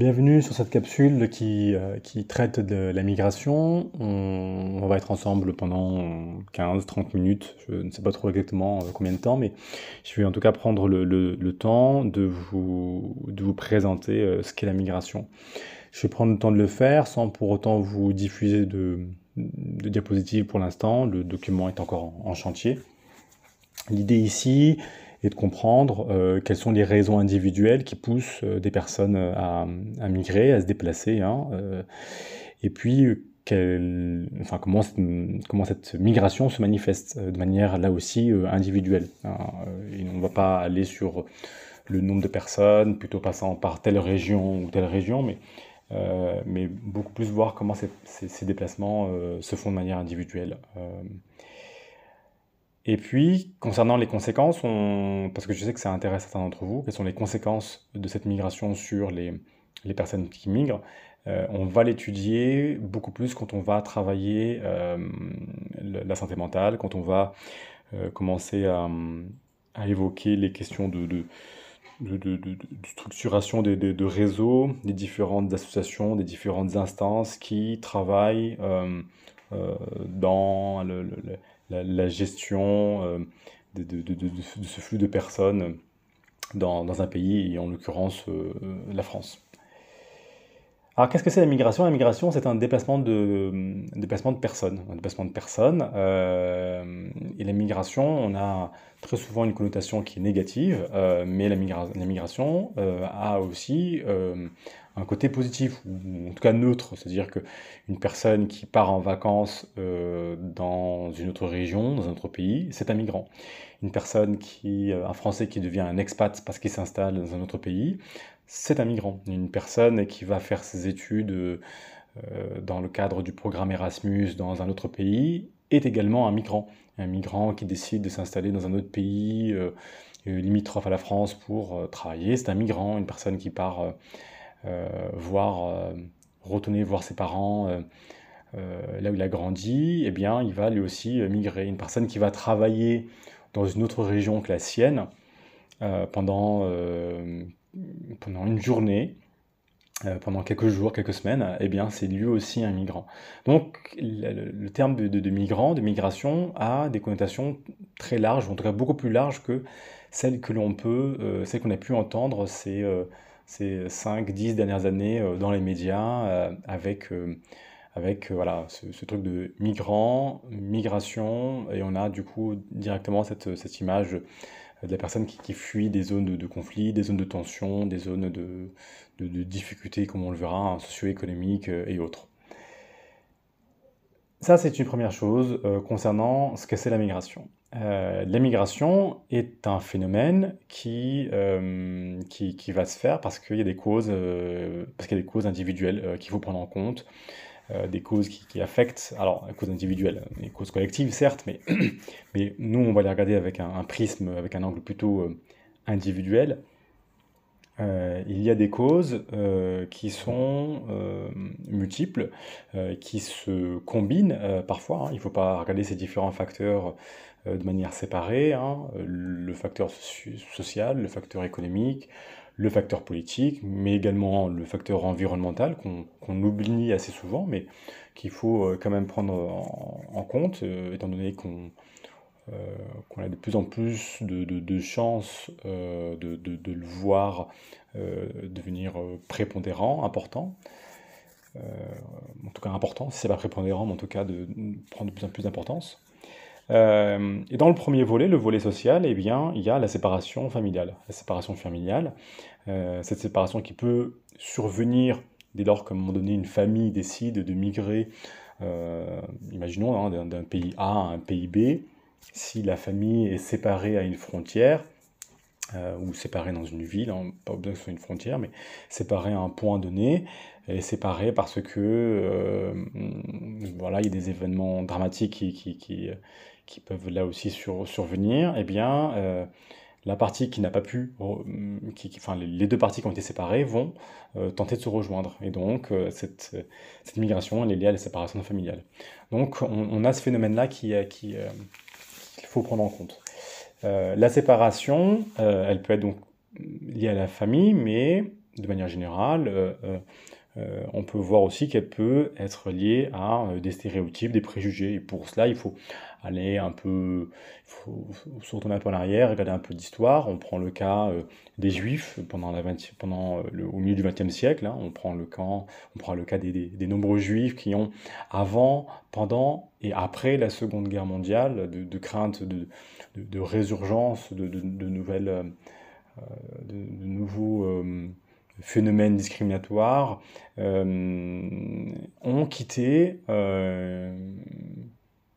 Bienvenue sur cette capsule qui traite de la migration. On va être ensemble pendant 15-30 minutes, je ne sais pas trop exactement combien de temps, mais je vais en tout cas prendre le temps de vous présenter ce qu'est la migration. Je vais prendre le temps de le faire sans pour autant vous diffuser de diapositives pour l'instant, le document est encore en chantier. L'idée ici est de comprendre quelles sont les raisons individuelles qui poussent des personnes à migrer, à se déplacer, hein, et puis enfin, comment cette migration se manifeste de manière là aussi individuelle, hein. Et on ne va pas aller sur le nombre de personnes, plutôt passant par telle région ou telle région, mais beaucoup plus voir comment ces déplacements se font de manière individuelle. Et puis, concernant les conséquences, parce que je sais que ça intéresse certains d'entre vous, quelles sont les conséquences de cette migration sur les personnes qui migrent, on va l'étudier beaucoup plus quand on va travailler la santé mentale, quand on va commencer à évoquer les questions de structuration de réseaux, des différentes associations, des différentes instances qui travaillent dans la gestion de ce flux de personnes dans un pays, et en l'occurrence la France. Alors, qu'est-ce que c'est la migration? La migration, c'est un déplacement de personnes. Un déplacement de personnes. Et la migration, on a très souvent une connotation qui est négative, mais la migration a aussi un côté positif, ou en tout cas neutre. C'est-à-dire qu'une personne qui part en vacances dans une autre région, dans un autre pays, c'est un migrant. Un Français qui devient un expat parce qu'il s'installe dans un autre pays, c'est un migrant. Une personne qui va faire ses études dans le cadre du programme Erasmus dans un autre pays est également un migrant. Un migrant qui décide de s'installer dans un autre pays limitrophe à la France pour travailler, c'est un migrant. Une personne qui part retourner voir ses parents là où il a grandi, eh bien, il va lui aussi migrer. Une personne qui va travailler dans une autre région que la sienne euh, pendant, euh, pendant une journée, pendant quelques jours, quelques semaines, eh bien, c'est lui aussi un migrant. Donc, le terme de migrant, de migration, a des connotations très larges, en tout cas beaucoup plus larges que celles qu'on a pu entendre ces 5-10 dernières années dans les médias, avec voilà, ce truc de migrant, migration, et on a du coup directement cette image de la personne qui fuit des zones de conflit, des zones de tension, des zones de difficultés, comme on le verra, hein, socio-économiques et autres. Ça, c'est une première chose concernant ce que c'est la migration. La migration est un phénomène qui va se faire parce qu'il y a des causes, parce qu'il y a des causes individuelles qu'il faut prendre en compte, des causes qui affectent, alors les causes individuelles, les causes collectives certes, mais nous on va les regarder avec un prisme, avec un angle plutôt individuel. Il y a des causes qui sont multiples, qui se combinent parfois, hein. Il ne faut pas regarder ces différents facteurs de manière séparée, hein. Le facteur social, le facteur économique, le facteur politique, mais également le facteur environnemental qu'on oublie assez souvent, mais qu'il faut quand même prendre en compte, étant donné euh, qu'on a de plus en plus de chances de le voir devenir prépondérant, important. Euh, En tout cas important, si c'est pas prépondérant, mais en tout cas de prendre de plus en plus d'importance. Et dans le premier volet, le volet social, eh bien, il y a la séparation familiale. La séparation familiale, cette séparation qui peut survenir dès lors qu'à un moment donné, une famille décide de migrer, imaginons, hein, d'un pays A à un pays B. Si la famille est séparée à une frontière, ou séparée dans une ville, hein, pas besoin que ce soit une frontière, mais séparée à un point donné, elle est séparée parce que voilà, il y a des événements dramatiques qui peuvent là aussi survenir, eh bien, la partie qui n'a pas pu, enfin, les deux parties qui ont été séparées vont tenter de se rejoindre. Et donc, cette migration, elle est liée à la séparation familiale. Donc, on a ce phénomène-là qu'il faut prendre en compte. La séparation, elle peut être donc liée à la famille, mais de manière générale, on peut voir aussi qu'elle peut être liée à des stéréotypes, des préjugés. Et pour cela, il faut aller un peu, il faut retourner un peu en arrière, regarder un peu d'histoire. On prend le cas des Juifs au milieu du XXe siècle, hein. On prend le cas des nombreux Juifs qui ont, avant, pendant et après la Seconde Guerre mondiale, de crainte de résurgence de nouveaux phénomènes discriminatoires, ont quitté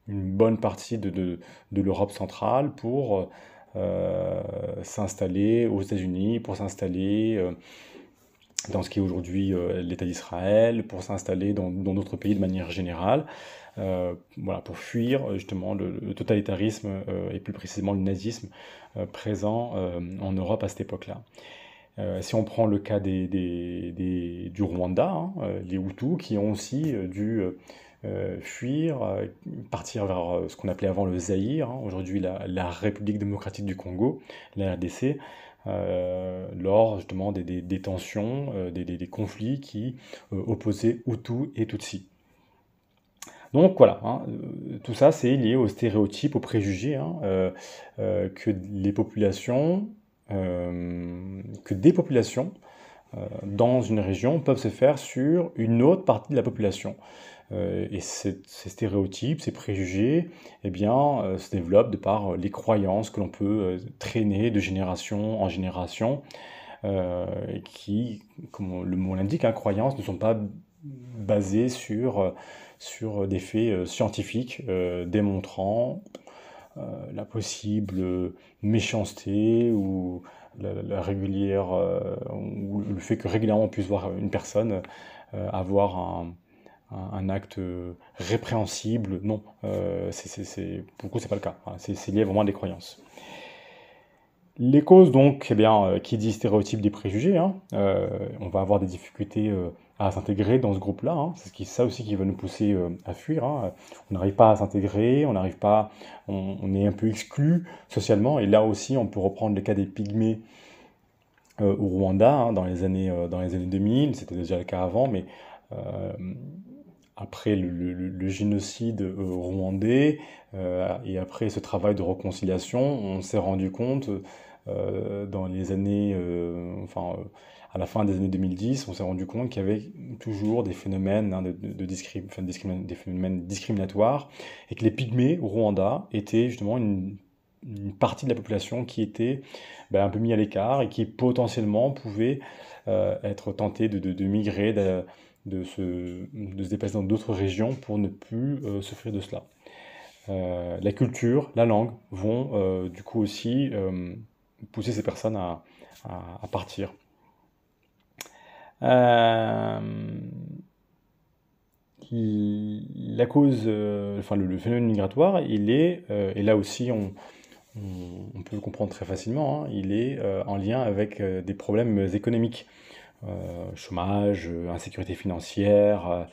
une bonne partie de l'Europe centrale pour s'installer aux États-Unis, pour s'installer dans ce qui est aujourd'hui l'État d'Israël, pour s'installer dans d'autres pays de manière générale, voilà, pour fuir justement le totalitarisme et plus précisément le nazisme présent en Europe à cette époque-là. Si on prend le cas du Rwanda, hein, les Hutus qui ont aussi dû fuir, partir vers ce qu'on appelait avant le Zaïre, hein, aujourd'hui la République démocratique du Congo, la RDC, lors justement des tensions, des conflits qui opposaient Hutus et Tutsis. Donc voilà, hein, tout ça c'est lié aux stéréotypes, aux préjugés, hein, que des populations dans une région peuvent se faire sur une autre partie de la population. Et ces stéréotypes, ces préjugés, eh bien, se développent de par les croyances que l'on peut traîner de génération en génération, et qui, comme le mot l'indique, hein, croyances ne sont pas basées sur des faits scientifiques démontrant la possible méchanceté ou la régulière, ou le fait que régulièrement on puisse voir une personne avoir un acte répréhensible. Non, pour le coup, c'est pas le cas. Enfin, c'est lié vraiment à des croyances. Les causes, donc, eh bien, qui dit stéréotype des préjugés, hein, on va avoir des difficultés à s'intégrer dans ce groupe-là, hein. C'est ça aussi qui va nous pousser à fuir, hein. On n'arrive pas à s'intégrer, on est un peu exclu socialement, et là aussi, on peut reprendre le cas des Pygmées au Rwanda, hein, dans les années 2000, c'était déjà le cas avant, mais après le génocide rwandais, et après ce travail de réconciliation, on s'est rendu compte dans les années, à la fin des années 2010, on s'est rendu compte qu'il y avait toujours des phénomènes, hein, des phénomènes discriminatoires, et que les Pygmées au Rwanda étaient justement une partie de la population qui était un peu mis à l'écart et qui potentiellement pouvait être tenté de migrer, de se déplacer dans d'autres régions pour ne plus souffrir de cela. La culture, la langue vont du coup aussi pousser ces personnes à partir. La cause, le phénomène migratoire, il est, et là aussi on peut le comprendre très facilement, hein, il est en lien avec des problèmes économiques. Chômage, insécurité financière,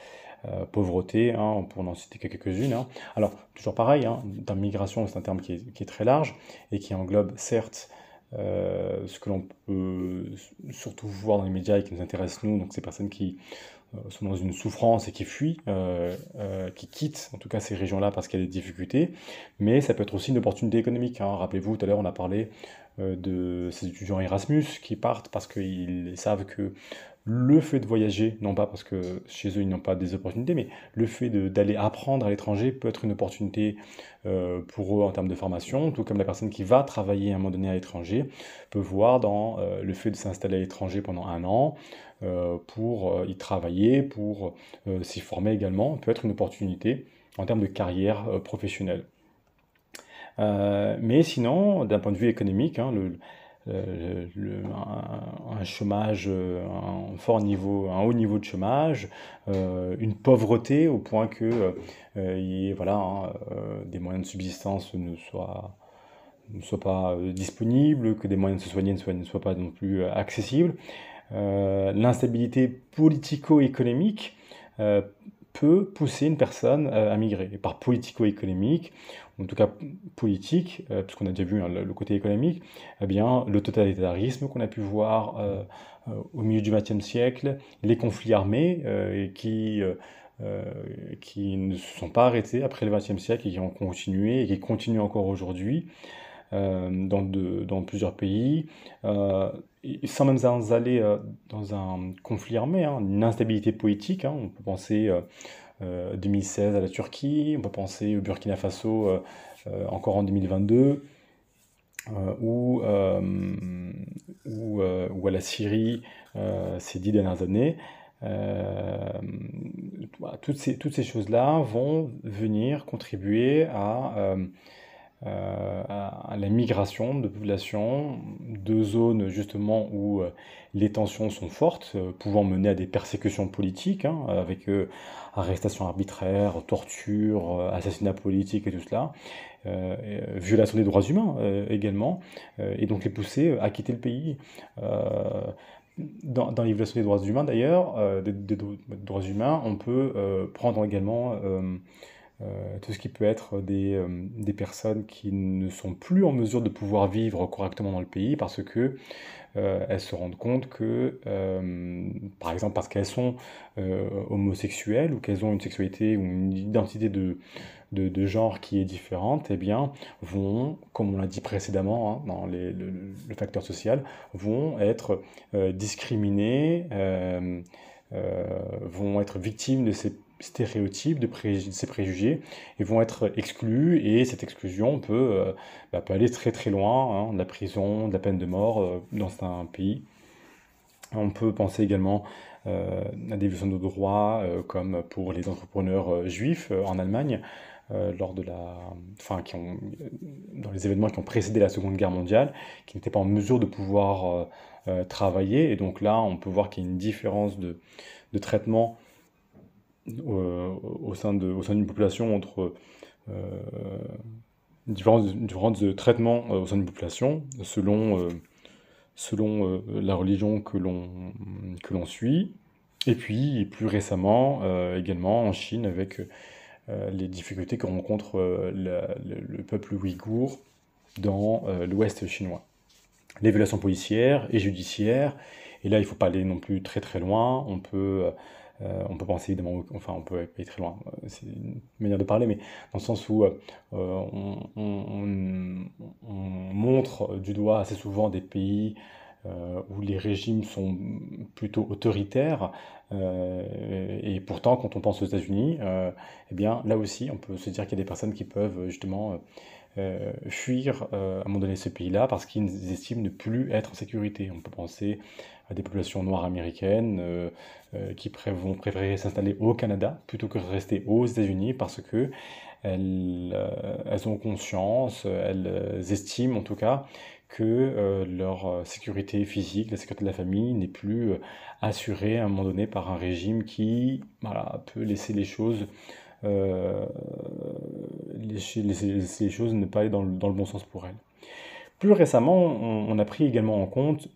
pauvreté, hein, pour en citer quelques-unes, hein. Alors, toujours pareil, hein, le terme migration, c'est un terme qui est très large et qui englobe certes ce que l'on peut surtout voir dans les médias et qui nous intéresse nous, donc ces personnes qui sont dans une souffrance et qui fuient, qui quittent en tout cas ces régions-là parce qu'il y a des difficultés, mais ça peut être aussi une opportunité économique, hein. Rappelez-vous, tout à l'heure on a parlé de ces étudiants Erasmus qui partent parce qu'ils savent que le fait de voyager, non pas parce que chez eux ils n'ont pas des opportunités, mais le fait d'aller apprendre à l'étranger peut être une opportunité pour eux en termes de formation, tout comme la personne qui va travailler à un moment donné à l'étranger peut voir dans le fait de s'installer à l'étranger pendant 1 an, pour y travailler, pour s'y former également, peut être une opportunité en termes de carrière professionnelle. Mais sinon, d'un point de vue économique, hein, un chômage, un haut niveau de chômage, une pauvreté au point que voilà, hein, des moyens de subsistance ne soient pas disponibles, que des moyens de se soigner ne soient pas non plus accessibles. L'instabilité politico-économique peut pousser une personne à migrer. Et par politico-économique, en tout cas politique, puisqu'on a déjà vu hein, le côté économique, eh bien, le totalitarisme qu'on a pu voir au milieu du XXe siècle, les conflits armés qui ne se sont pas arrêtés après le XXe siècle et qui ont continué et qui continuent encore aujourd'hui dans plusieurs pays, et sans même aller dans un conflit armé, hein, une instabilité politique. Hein. On peut penser 2016 à la Turquie, on peut penser au Burkina Faso encore en 2022, ou à la Syrie ces 10 dernières années. Voilà, toutes ces choses-là vont venir contribuer à la migration de populations de zones justement où les tensions sont fortes, pouvant mener à des persécutions politiques, hein, avec arrestations arbitraires, torture, assassinats politiques et tout cela, violation des droits humains également, et donc les pousser à quitter le pays. Dans les violations des droits humains d'ailleurs, des droits humains, on peut prendre également tout ce qui peut être des personnes qui ne sont plus en mesure de pouvoir vivre correctement dans le pays parce que elles se rendent compte que, par exemple parce qu'elles sont homosexuelles ou qu'elles ont une sexualité ou une identité de genre qui est différente, eh bien, vont, comme on l'a dit précédemment hein, dans le facteur social, vont être discriminées, vont être victimes de ces stéréotypes, de ces préjugés, et vont être exclus, et cette exclusion peut aller très très loin, hein, de la prison, de la peine de mort dans certains pays. On peut penser également à des violations de droits, comme pour les entrepreneurs juifs en Allemagne, dans les événements qui ont précédé la Seconde Guerre mondiale, qui n'étaient pas en mesure de pouvoir travailler. Et donc là, on peut voir qu'il y a une différence de traitement au sein d'une population entre différences de traitement au sein d'une population selon la religion que l'on suit. Et puis, plus récemment, également en Chine, avec les difficultés que rencontre le peuple ouïghour dans l'ouest chinois. Les violations policières et judiciaires, et là, il ne faut pas aller non plus très très loin, on peut penser évidemment, enfin on peut aller très loin, c'est une manière de parler, mais dans le sens où on montre du doigt assez souvent des pays où les régimes sont plutôt autoritaires, et pourtant quand on pense aux États-Unis, eh bien là aussi on peut se dire qu'il y a des personnes qui peuvent justement fuir à un moment donné ce pays-là parce qu'ils estiment ne plus être en sécurité. On peut penser à des populations noires américaines qui vont préférer s'installer au Canada plutôt que de rester aux États-Unis parce que elles ont conscience, elles estiment en tout cas que leur sécurité physique, la sécurité de la famille n'est plus assurée à un moment donné par un régime qui voilà, peut laisser les choses laisser les choses ne pas aller dans le bon sens pour elles. Plus récemment, on a pris également en compte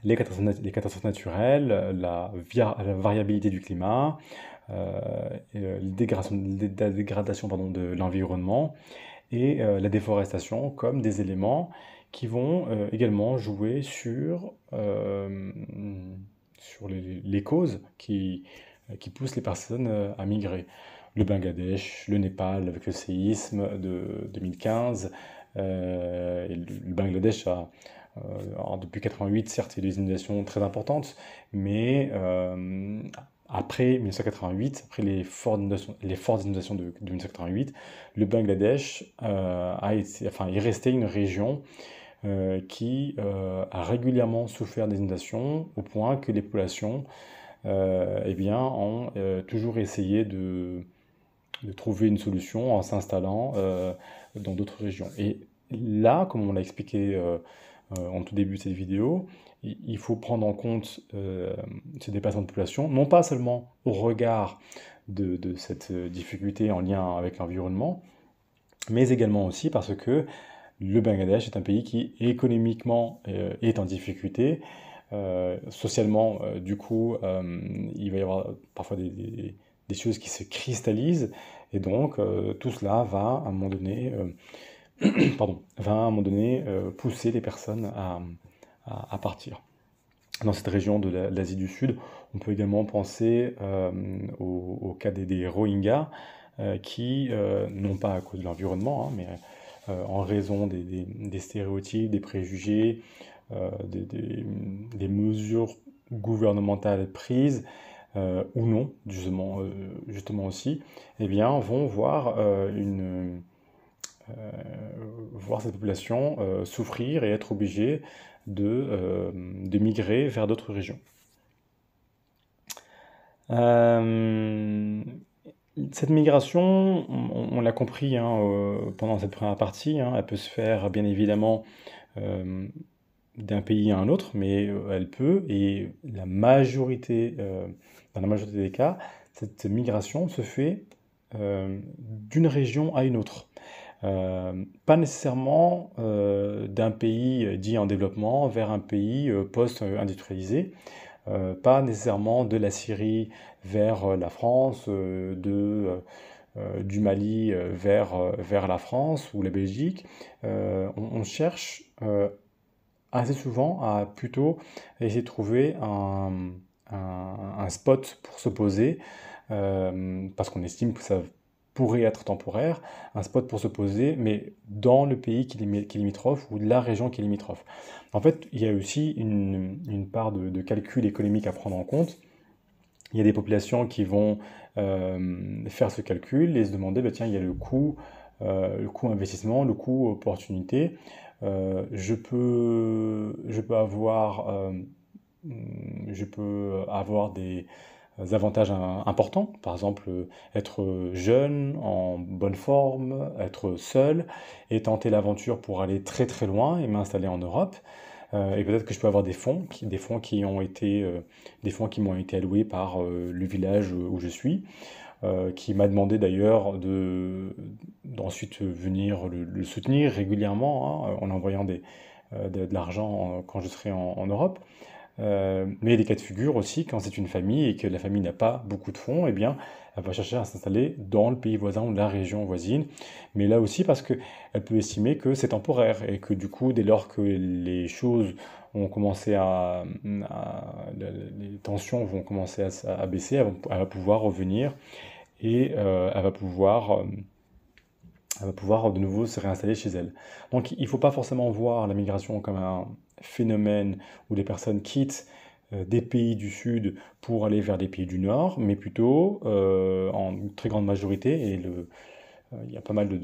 les catastrophes naturelles, la variabilité du climat, la dégradation de l'environnement et la déforestation comme des éléments qui vont également jouer sur les causes qui poussent les personnes à migrer. Le Bangladesh, le Népal avec le séisme de 2015, et le Bangladesh alors depuis 88, certes, il y a des inondations très importantes, mais après 1988, après les fortes inondations de 1988, le Bangladesh est resté une région qui a régulièrement souffert des inondations au point que les populations ont toujours essayé de trouver une solution en s'installant dans d'autres régions. Et là, comme on l'a expliqué en tout début de cette vidéo, il faut prendre en compte ces dépassements de population, non pas seulement au regard de cette difficulté en lien avec l'environnement, mais également aussi parce que le Bangladesh est un pays qui économiquement est en difficulté. Socialement, du coup, il va y avoir parfois des choses qui se cristallisent, et donc tout cela va à un moment donné, pardon, va à un moment donné pousser les personnes à partir. Dans cette région de l'Asie du Sud, on peut également penser au cas des Rohingyas, qui, non pas à cause de l'environnement, hein, mais en raison des stéréotypes, des préjugés, des mesures gouvernementales prises, ou non, justement aussi, eh bien, vont voir cette population souffrir et être obligée de migrer vers d'autres régions. Euh, Cette migration, on l'a compris hein, pendant cette première partie, hein, elle peut se faire bien évidemment euh, d'un pays à un autre, mais elle peut, et dans la majorité des cas, cette migration se fait d'une région à une autre. Pas nécessairement d'un pays dit en développement vers un pays post-industrialisé, pas nécessairement de la Syrie vers la France, du Mali vers la France ou la Belgique. On cherche assez souvent à plutôt essayer de trouver un spot pour se poser, parce qu'on estime que ça pourrait être temporaire, un spot pour se poser, mais dans le pays qui est limitrophe ou la région qui est limitrophe. En fait, il y a aussi une part de calcul économique à prendre en compte. Il y a des populations qui vont faire ce calcul et se demander, bah, tiens, il y a le coût investissement, le coût opportunité. Je peux avoir des avantages importants, par exemple être jeune, en bonne forme, être seul et tenter l'aventure pour aller très très loin et m'installer en Europe. Et peut-être que je peux avoir des fonds des fonds qui m'ont été alloués par le village où je suis, qui m'a demandé d'ailleurs d'ensuite venir le soutenir régulièrement, hein, en envoyant de l'argent quand je serai en Europe. Mais il y a des cas de figure aussi, quand c'est une famille et que la famille n'a pas beaucoup de fonds, eh bien, elle va chercher à s'installer dans le pays voisin ou la région voisine. Mais là aussi, parce qu'elle peut estimer que c'est temporaire et que du coup, dès lors que les choses ont commencé les tensions vont commencer à baisser, elle va pouvoir revenir et elle va pouvoir de nouveau se réinstaller chez elle. Donc il ne faut pas forcément voir la migration comme un phénomène où les personnes quittent des pays du Sud pour aller vers des pays du Nord, mais plutôt en très grande majorité, et il y a pas mal de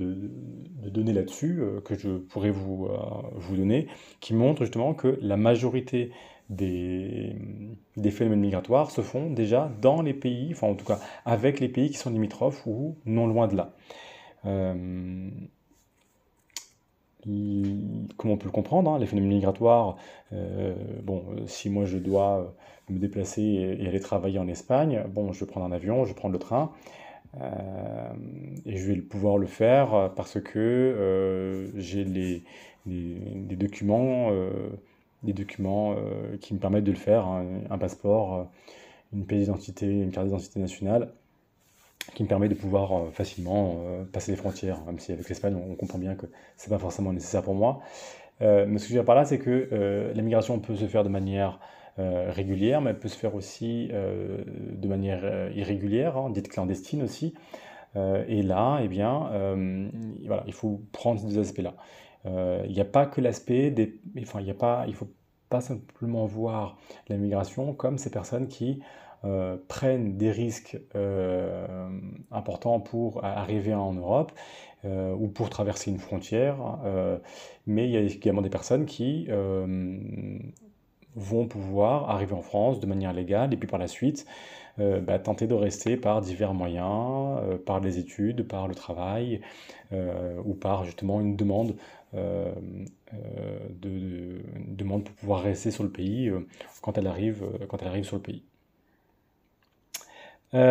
données là-dessus que je pourrais vous donner, qui montrent justement que la majorité des, des phénomènes migratoires se font déjà dans les pays, enfin en tout cas avec les pays qui sont limitrophes ou non loin de là. Euh, Comme on peut le comprendre, hein, les phénomènes migratoires, si moi je dois me déplacer et aller travailler en Espagne, bon, je vais prendre un avion, je vais prendre le train, et je vais pouvoir le faire parce que j'ai des documents, qui me permettent de le faire, hein, un passeport, une pièce d'identité, une carte d'identité nationale, qui me permet de pouvoir facilement passer les frontières, même si avec l'Espagne on comprend bien que c'est pas forcément nécessaire pour moi. Mais ce que je veux dire par là, c'est que la migration peut se faire de manière régulière, mais elle peut se faire aussi de manière irrégulière, hein, dite clandestine aussi. Et là, eh bien, voilà, il faut prendre ces deux aspects-là. Il n'y a pas que l'aspect enfin, il faut pas simplement voir la migration comme ces personnes qui prennent des risques importants pour arriver en Europe ou pour traverser une frontière, mais il y a également des personnes qui vont pouvoir arriver en France de manière légale et puis par la suite tenter de rester par divers moyens, par les études, par le travail ou par justement une demande, une demande pour pouvoir rester sur le pays quand elle arrive sur le pays. Cette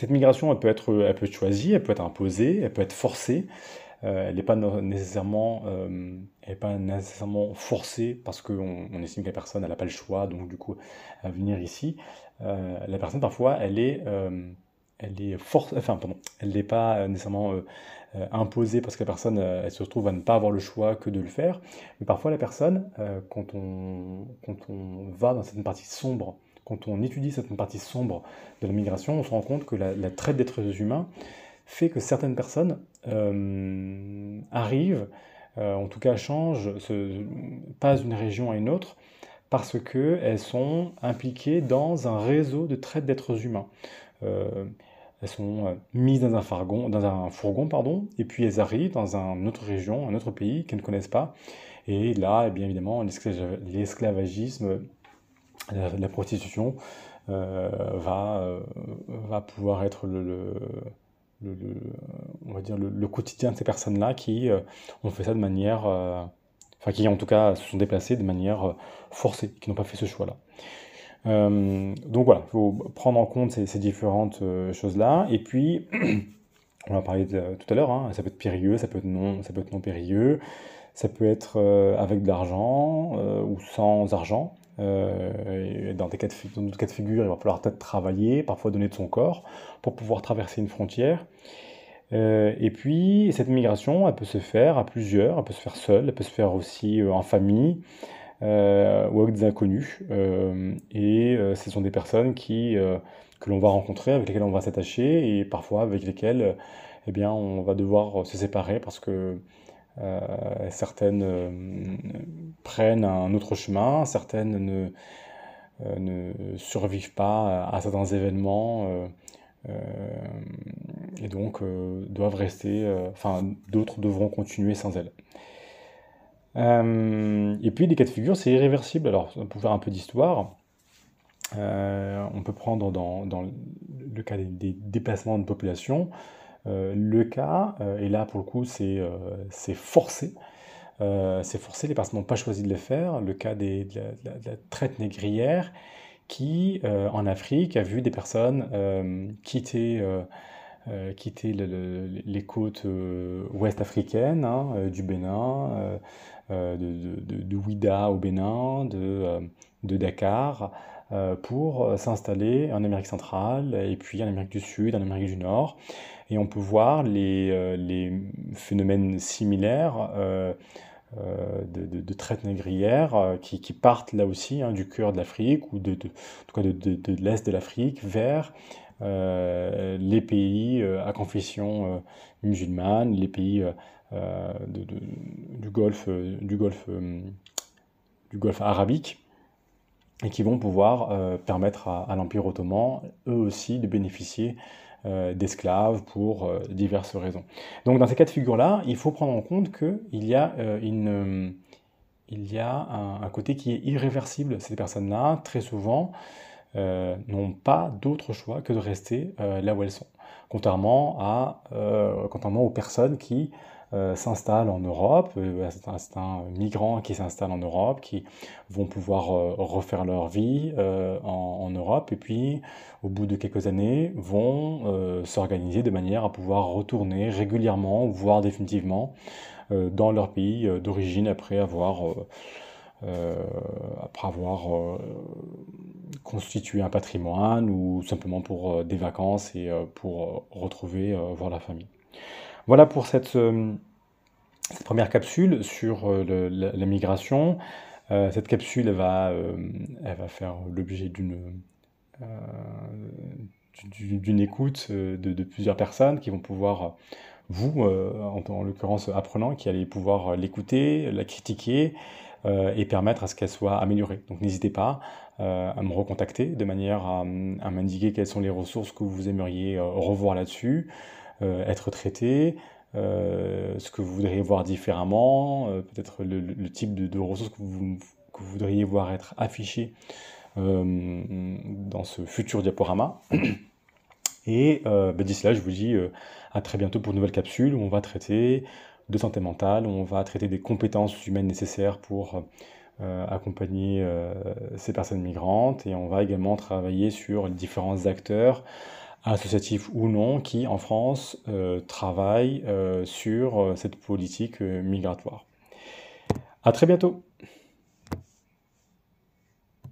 migration, elle peut être choisie, elle peut être imposée, elle peut être forcée. elle n'est pas nécessairement, elle est pas nécessairement forcée parce qu'on estime que la personne n'a pas le choix, donc du coup, à venir ici. La personne, parfois, elle est enfin, pardon, elle n'est pas nécessairement imposée parce que la personne, elle se retrouve à ne pas avoir le choix que de le faire. Mais parfois, la personne, quand on va dans cette partie sombre, quand on étudie cette partie sombre de la migration, on se rend compte que la traite d'êtres humains fait que certaines personnes arrivent, en tout cas changent, passent d'une région à une autre, parce qu'elles sont impliquées dans un réseau de traite d'êtres humains. Euh, Elles sont mises dans un fourgon, pardon, et puis elles arrivent dans une autre région, un autre pays qu'elles ne connaissent pas. Et là, eh bien évidemment, l'esclavagisme, la prostitution va pouvoir être le- on va dire le quotidien de ces personnes-là qui ont fait ça de manière, enfin qui en tout cas se sont déplacées de manière forcée, qui n'ont pas fait ce choix-là. Donc voilà, il faut prendre en compte ces différentes choses-là. Et puis, on va parler tout à l'heure, hein, ça peut être périlleux, ça peut être non périlleux, ça peut être avec de l'argent ou sans argent. Et dans d'autres cas de figure, il va falloir peut-être travailler, parfois donner de son corps pour pouvoir traverser une frontière. Et puis, cette migration, elle peut se faire à plusieurs, elle peut se faire seule, elle peut se faire aussi en famille ou avec des inconnus. Ce sont des personnes que l'on va rencontrer, avec lesquelles on va s'attacher et parfois avec lesquelles eh bien, on va devoir se séparer parce que certaines prennent un autre chemin, certaines ne survivent pas à certains événements euh, et donc doivent rester, enfin d'autres devront continuer sans elles. Et puis des cas de figure, c'est irréversible. Alors pour faire un peu d'histoire, on peut prendre dans le cas des déplacements de population, le cas, et là pour le coup c'est forcé. C'est forcé, les personnes n'ont pas choisi de le faire. Le cas de la traite négrière qui, en Afrique, a vu des personnes quitter les côtes ouest africaines, hein, du Bénin, de Ouidah au Bénin, de Dakar, pour s'installer en Amérique centrale, et puis en Amérique du Sud, en Amérique du Nord. Et on peut voir les phénomènes similaires de traite négrière qui partent là aussi hein, du cœur de l'Afrique ou en tout cas de l'Est de l'Afrique vers les pays à confession musulmane, les pays du Golfe, du Golfe arabique et qui vont pouvoir permettre à l'Empire ottoman, eux aussi, de bénéficier d'esclaves pour diverses raisons. Donc dans ces cas de figure-là, il faut prendre en compte qu'il y a, il y a un côté qui est irréversible. Ces personnes-là, très souvent, n'ont pas d'autre choix que de rester là où elles sont. Contrairement aux personnes qui s'installent en Europe, certains migrants qui s'installent en Europe, qui vont pouvoir refaire leur vie en Europe, et puis au bout de quelques années vont s'organiser de manière à pouvoir retourner régulièrement, voire définitivement, dans leur pays d'origine euh, après avoir constitué un patrimoine ou simplement pour des vacances et pour retrouver, voir la famille. Voilà pour cette première capsule sur la migration. Cette capsule elle va faire l'objet euh, d'une écoute de plusieurs personnes qui vont pouvoir, vous, en l'occurrence apprenant, qui allez pouvoir l'écouter, la critiquer et permettre à ce qu'elle soit améliorée. Donc n'hésitez pas à me recontacter de manière à m'indiquer quelles sont les ressources que vous aimeriez revoir là-dessus, être traitées, ce que vous voudriez voir différemment, peut-être le type de ressources que vous voudriez voir être affichées dans ce futur diaporama. Et d'ici là, je vous dis à très bientôt pour une nouvelle capsule où on va traiter de santé mentale, où on va traiter des compétences humaines nécessaires pour accompagner ces personnes migrantes. Et on va également travailler sur les différents acteurs associatifs ou non, qui en France travaillent sur cette politique migratoire. À très bientôt!